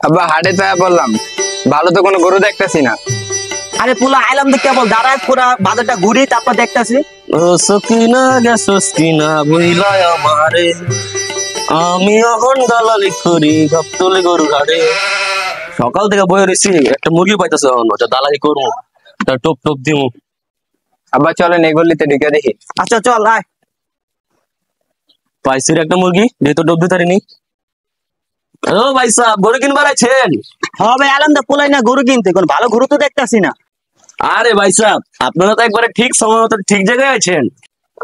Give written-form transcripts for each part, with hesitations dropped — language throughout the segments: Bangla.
আব্বা হাটে তো বললাম, ভালো তো কোনো গরু দেখতেছি না। আরে পোলা আইলাম তো কেবল দাঁড়ায় পুরা বাজারটা ঘুরি তারপর দেখতেছি। ও সকিনা গেছস কিনা বইলাই আমারে, আমি এখন দালালি করি গাবতলি গরু ঘাড়ে। সকাল থেকে বয়ে রয়েছি, একটা মুরগি পাইতেছে এখন, দালালি করবো, একটা টোপ টোপ দিমু। আব্বা চলেন এই গলিতে ঢুকে দেখি। আচ্ছা চল আয়। পাইছির একটা মুরগি, যেহেতু টোপ দিতে পারিনি। ও ভাই সাহেব, গরু কিনবার আছেন? হ্যাঁ ভাই আলাম তো পোলাই না গরু কিনতে, কোন ভালো গরু তো দেখতেছি না। আরে ভাই সাহেব, আপনারা তো একবারে ঠিক সময় মতো ঠিক জায়গায় আছেন।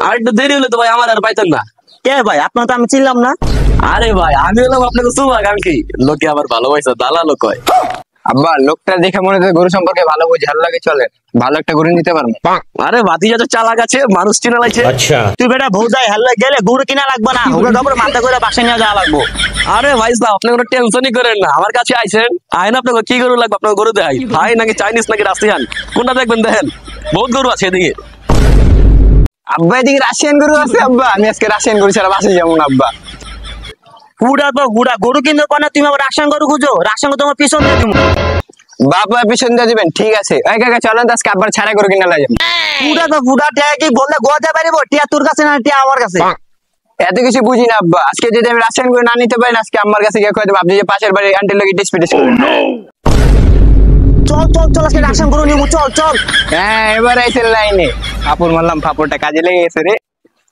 আর একটু দেরি হলে তো ভাই আমার আর পাইতেন না। কে ভাই আপনার তো আমি চিনলাম না। আরে ভাই আমি হলাম আপনাকে শুভাকাঙ্ক্ষী, লোকে আবার ভালোবাসা দালালো কয়। আব্বা লোকটা দেখে মনে হয় গরু সম্পর্কে ভালো বুঝে, ভালো লাগে, চলে ভালো একটা গরু নিতে পারবো। আরে ভাতিজা তো চালাক আছে, মানুষ চিনা লাগছে। আচ্ছা তুই বেটা ভৌজাই হাল্লা গেলে গরু কিনা লাগবে না, ওকে খবর মাথা করে বাসায় নিয়ে যাওয়া লাগবো। আরে ভাই সাহেব, আপনি কোনো টেনশনই করেন না, আমার কাছে আইছেন, আইন আপনাকে কি গরু লাগবে আপনার গরু দেখাই। ভাই নাকি চাইনিজ নাকি রাশিয়ান, কোনটা দেখবেন দেখেন, বহুত গরু আছে এদিকে। আব্বা এদিকে রাশিয়ান গরু আছে। আব্বা আমি আজকে রাশিয়ান গরু ছাড়া বাসে যাবো না। আব্বা গুড়া তো গুড়া গরু কিনতে কোনা, তুমি আবার রাশন গরু খুঁজো, রাশন তোমার পিছন দিয়ে দিব। বাবা পিছন দিয়ে দিবেন, ঠিক আছে। ওই কাকা চলেন তো আজকে আব্বার ছাড়া গরু কিনা লাগে। গুড়া তো গুড়া টিয়া কি বললে গোয়াতে পারিব, টিয়া তোর কাছে না টিয়া আমার কাছে। এত কিছু বুঝি না আব্বা, আজকে যদি আমি রাশিয়ান গরু না নিতে পারি, আজকে আমার কাছে গিয়ে কয়ে দেবো আপনি যে পাশের বাড়ির আন্টির লোক ডিসপিটিস করেন। চল চল চল আজকে রাশন গরু নিব, চল চল। হ্যাঁ এবার আইসেন লাইনে, ফাপড় মারলাম, ফাপড়টা কাজে লেগে গেছে রে।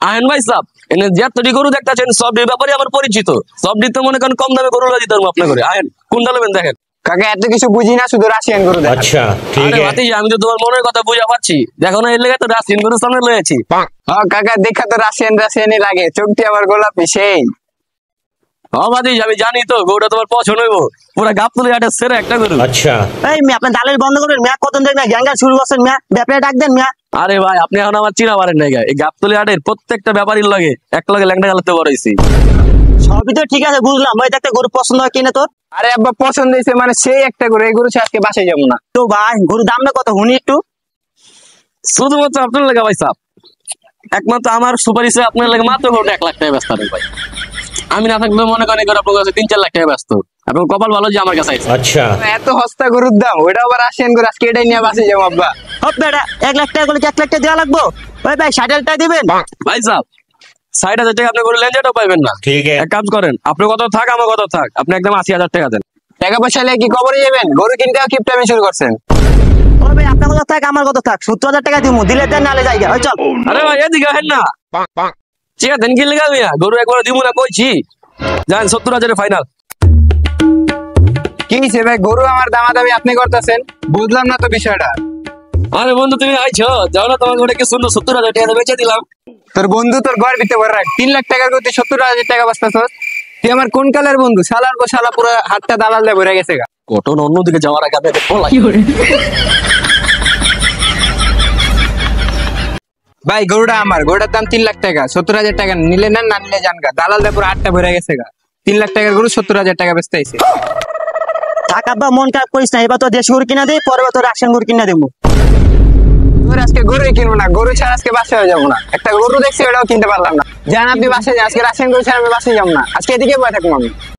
আইন ভাই সাহেব, এনে যতটি গরু দেখতেছেন সবটির ব্যাপারে আমার পরিচিত, সবটি তো মনে করেন কম দামে গরু দিতে পারবো আপনার করে। আইন কোনটা নেবেন দেখেন। কাকা এত কিছু বুঝি না, শুধু রাশিয়ান গরু দেখ। अच्छा ठीक আরে है ভাতিজা, আমি তো তোমার মনের কথা বুঝা পাচ্ছি, দেখো না এর লেগে তো রাশিয়ান গরু সামনে লয়েছি। হ্যাঁ কাকা দেখা তো রাশিয়ান রাশিয়ানই লাগে, চোখটি আমার গোলাপি সেই। হ্যাঁ ভাতিজা, আমি জানি তো গরুটা তোমার পছন্দ হইব, পুরা গাবতলি হাটের সেরা একটা গরু। अच्छा এই মিয়া আপনি দালের বন্ধ করবেন, মিয়া কত দেখ না গ্যাঙ্গা শুরু করছেন, মিয়া ব্যাপারে ডাক দেন মিয়া। আরে ভাই আপনি এখন আমার চিনা পারেন নাই, এই গাবতলি হাটের প্রত্যেকটা ব্যাপারীর লাগে এক লগে ল্যাংটা গালাতে বড় হইছি। সবই তো ঠিক আছে বুঝলাম, ওই দেখতে গরু পছন্দ হয় কিনে তোর। আরে আব্বা পছন্দ হয়েছে মানে সেই একটা গরু, এই গরু ছাড়া আজকে বাসায় যাবো না। তো ভাই গরু দাম না কত হুনি একটু। শুধুমাত্র আপনার লাগে ভাই সাহেব, একমাত্র আমার সুপারিশে আপনার লাগে মাত্র গরুটা 1 লাখ টাকা ব্যস্ত হবে ভাই। আমি না থাকলে মনে করেন গরু আপনার কাছে 3-4 লাখ টাকা ব্যস্ত। আপনার কপাল ভালো যে আমার কাছে আইছে। अच्छा এত সস্তা গরুর দাম, ওইটা আবার রাশিয়ান গরু, আজকে এটাই নিয়ে বাসায় যাবো আব্বা। হপ বেটা 1 লাখ টাকা করে 1 লাখ টাকা দেওয়া লাগবো। ওই ভাই 60,000 টাকা দিবেন। ভাই সাহেব 60,000 টাকা আপনি গরু লেনদেনও পাইবেন না। ठीक है এক কাজ করেন, আপনি কত থাক আমার কত থাক, আপনি একদম 80,000 টাকা দেন। টাকা পয়সা নিয়ে কি কবরে যাবেন? গরু কিনতে কিপটামি শুরু করছেন। ওই ভাই আপনার কত থাক আমার কত থাক, 70,000 টাকা দিব, দিলে দেন নালে জায়গা। ওই চল। আরে ভাই এদিকে হেন না, ঠিক আছে কি লেগা মিয়া, গরু একবার দিব না কইছি, জান 70,000 ফাইনাল। কি হইছে ভাই, গরু আমার দামাদামি আপনি করতেছেন, বুঝলাম না তো বিষয়টা। আরে বন্ধু তুমি আইছো, যাও না তোমার ঘরে কি সুন্দর 70,000 টাকা বেচে দিলাম। তোর বন্ধু তোর ঘর ভিতরে ভরে রাখ, 3 লাখ টাকার গরু তুই 70,000 টাকা বাঁচতেছস। তুই আমার কোন কালের বন্ধু? শালার গো শালা পুরো হাতটা দালাল দিয়ে ভরে গেছে গা। ঘটন অন্যদিকে যাওয়ার আগে আমি বলাই। ভাই গরুটা আমার, গরুটার দাম 3 লাখ টাকা, 70,000 টাকা নিলে নেন, না নিলে যান গা। দালাল দিয়ে পুরো হাতটা ভরে গেছে গা। 3 লাখ টাকার গরু 70,000 টাকা বেচতে আইছে। থাক আব্বা মন খারাপ করিস না, এবার তো দেশ গরু কিনা দিই, পরে তো রাশন গরু কিনা দেবো। তোর আজকে গরুই কিনবো না, গরু ছাড়া আজকে বাসায় যাবো না। একটা গরু দেখছি ওটাও কিনতে পারলাম না। জান আপনি বাসায় যান, আজকে রাশিয়ান গরু ছাড়া আমি বাসায় যাবো না, আজকে এদিকে বয়ে থাকবো আমি।